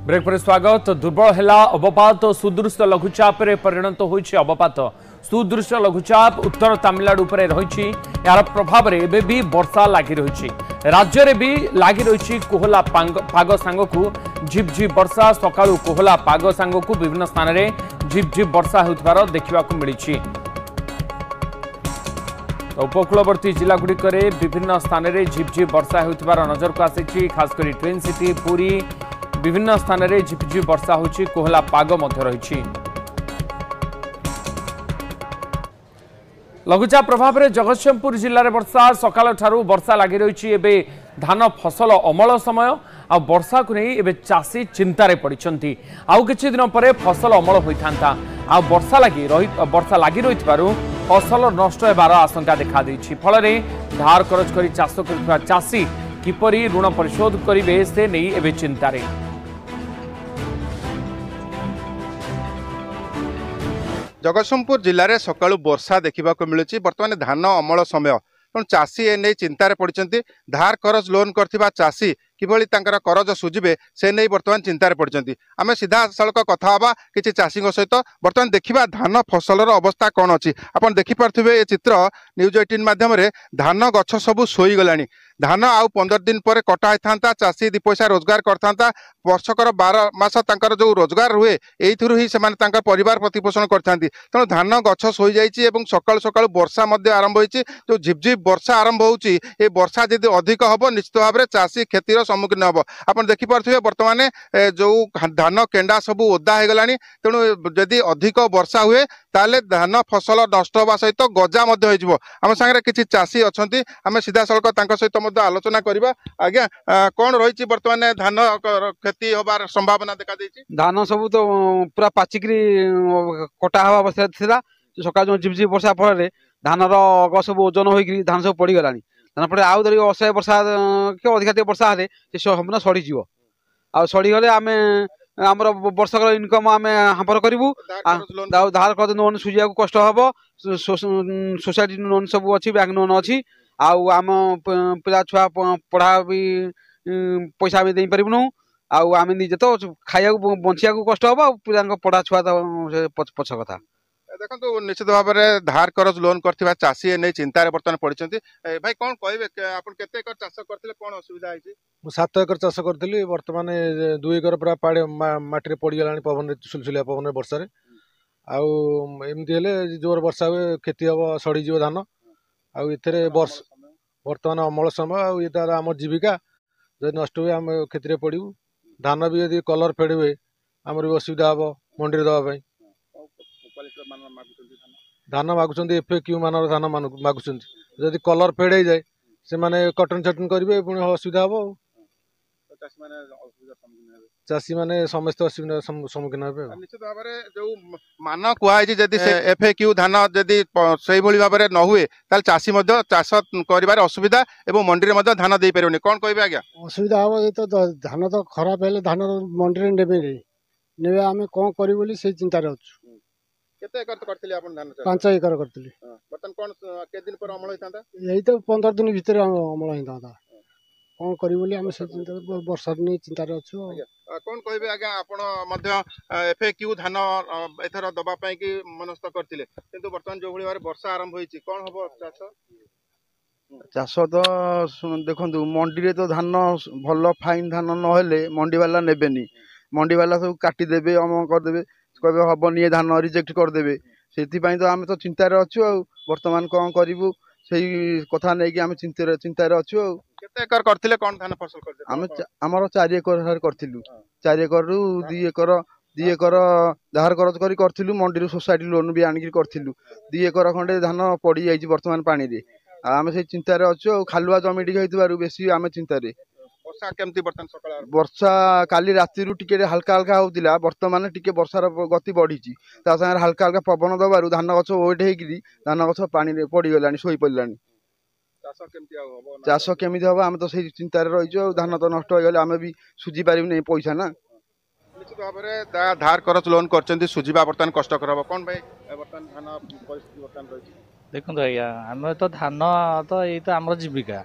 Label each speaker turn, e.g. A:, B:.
A: Break पर स्वागत। दुर्बल है अवपात सुदृश्य लघुचाप परिणत होइछि अवपात। सुदृश्य लघुचाप उत्तर तमिलनाडु पर रही यार प्रभाव में एबे भी वर्षा लगी रही। राज्य में भी लगी रही कोहला पाग सांगकू झिपझिप वर्षा। सकाळु कोहला पाग सांगकू विभिन्न स्थान में झिपझिप वर्षा होउथिबार देखिबाकू मिलिछि। उपकूलवर्ती जिलागुड़िक विभिन्न स्थान में झिपझिप वर्षा होउथिबार नजर को आसी। खासकर ट्विन सिटी पुरी विभिन्न स्थान में झिपझिप वर्षा होछि। कोहला पाग मध्य रही। लघुचाप प्रभाव में जगतसिंहपुर जिले में वर्षा सकाल ठारू वर्षा लगी रही। एबे धान फसल अमल समय आ वर्षा को नहीं एबे चाषी चिंतार पड़ती। आउ किछि दिन पर फसल अमल होता आ वर्षा लगी रही फसल नष्ट होबार आशंका देखा देछि। फल धार करज करी चाष करथिबा चाषी किपरि ऋण परिशोध करिवे से नहीं एबे चिंतार।
B: जगतसिंहपुर जिले में सकाळु वर्षा देखा मिलूँ। बर्तमान धान अमल समय तेणु चाषी ए नहीं चिंतार पड़ती। धार करज लोन करथिबा चाषी किभली तांकर करज सुझिबे से नहीं बर्तमान चिंतार पड़ती। आम सीधा सड़क कथा हवा किसी चाषी सहित बर्तमान देखा धान फसलर अवस्था कौन अच्छी। आप देखिपे ये चित्र न्यूज 18 माध्यम धान गछ सबू शोईगला। धान आउ 15 दिन पर कटा होता चाषी 2 पैसा रोजगार करता। वर्षकर 12 मास तांकर जो रोजगार रुए एइथिरु ही सेमाने तांकर परिवार प्रतिपोषण करथांती। तेणु धान गछ शोई जाइछि एवं सकाळु सकाळु वर्षा मध्य आरंभ होइछि। जो झिपझिप वर्षा आरंभ होउछि ए वर्षा यदि अधिक हबो निश्चित भाव में चाषी क्षतिर सम्मुखीन हम। आप देखिपे बर्तमान जो धान केंडा सबू ओदा हो गलानी। तेणु यदि अधिक वर्षा हुए ताले धान फसल नष्ट होगा सहित गजा आम सागर किसी चाषी अच्छा आम सीधा सड़क सहित आलोचना करवा। आज्ञा कौन रही बर्तमान धान क्षति होबार संभावना देखा देछि?
C: धान सब तो पूरा पाचिकी कटा हवा अवस्था था। सकाल जो झिपझिप वर्षा फल धानर अग सब ओजन हो धान सब पड़गला। धान पड़े आउ दरी असह्य वर्षा कि अधिका वर्षा हेले संपूर्ण सड़ीज आ सड़ीगले आम आमर वर्षक इनकम आम हापर करूँ। धार कर लोन सुझा कष्ट हम। सोसाइटी लोन सब अच्छी बैंक लोन अच्छी आम पिला छुआ पढ़ा भी पैसा आम दे पारूँ। आम निजे तो खाया बंचिया कष्ट हम पिला पढ़ा छुआ पछ कथा।
B: देखो निश्चित भाव में धार करज लोन करथिबा चाषी ए नहीं चिंतार बर्तमान पड़ती। भाई कौन कहबे आपन केते एकर चाष करथिले कोन असुविधा होइछि?
D: मु 7 एकर चाष करथिली। बर्तमान 2 एकर पूरा पाड़े माटी रे पड़ी गलानी पवन रे सुलसुलिया पवन रे वर्षा रे। आउ एमती हेले जोर वर्षा हुए खेती हम सड़ी जीव धान। आउ इथरे वर्ष बर्तमान अमल समय आउ एतार हमर जीविका जदि नष्ट हुए आम खेती रे पड़ू। धान भी यदि कलर फेड हुए आमर भी असुविधा हम मंडी रे दवा पई। धान मागुंट FAQ मानर धान मागुंट जदि कलर फेड हो जाए से माने कटन चटन करेंगे पुणी असुविधा हम। चाषी मैंने समस्त असुविधा सम्मुखीन हे।
B: निश्चित भाव में जो मान कहुई जदि FAQ धान जदि से भाव में न हुए ताल चाषी चाष कर असुविधा एवं मंडी में धान दे पारे कौन कहे? आज्ञा
E: असुविधा हम ये तो धान तो खराब है धान मंडी ने आम कौन कर चिंतार अच्छु।
B: केते एकर करथिले आपन धान?
E: 5 एकर करथिले।
B: बर्तन कोन के दिन पर अमल होइतांता?
E: यही तो 15 दिन भीतर अमल होइतांता। कोन करी बोली हम से वर्षा नै चिंता रे अछु।
B: कोन कहबे आज्ञा आपन मध्य FAQ धान एथर दबा पई कि मनस्थ करथिले किंतु बर्तन जो भली बारे वर्षा आरंभ होइछि कोन हबो चाष?
F: चाष तो देखंतु मंडी रे तो धान भल फाइन धान न हेले मंडी वाला नेबेनी। मंडी वाला सब काटी देबे अम कर देबे कहे हेनी धान रिजेक्ट करदे। से तो आम तो चिंतार अच्छु। बर्तमान कौन करूँ से कथा नहीं कि आम चिंतार अच्छु।
B: एकर करथिले कोन धान फसल करथिले?
F: आम हमर 4 एकर करथिलु। 4 एकर रु 2 एकर धार करज करी करथिलु। मंडी रो सोसाइटी लोन भी आनिक करथिलु। 2 एकर खंडे धान पड़ी जाइछि बर्तमान पानी रे। आम से चिंतार अच्छु। खालुआ जमी टिके होइतबारु बेसी आम चिंतार।
B: वर्षा केमती बर्तन सकाळ?
F: वर्षा काली राति टिके हल्का हल्का होतिला। बर्तमान टिके वर्षार गति बढ़ी ता संगे हल्का हल्का पवन दबारु धान गछ ओट हेकि धान गछ पानी रे पड़ी गलानी शोई पड़लानी। चाष केमिति हम आम तो से चिंतार रही। धान तो नष्ट हो गले आम भी सुझी पारिबु नै पैसा ना।
B: निश्चित भाव में धार करज लोन करचंती सुझीबा बर्तन कष्टकर हम। कोन भाई बर्तन धान परिस्थिति बर्तन रही?
G: देखो आम तो धान तो ये तो आम जीविका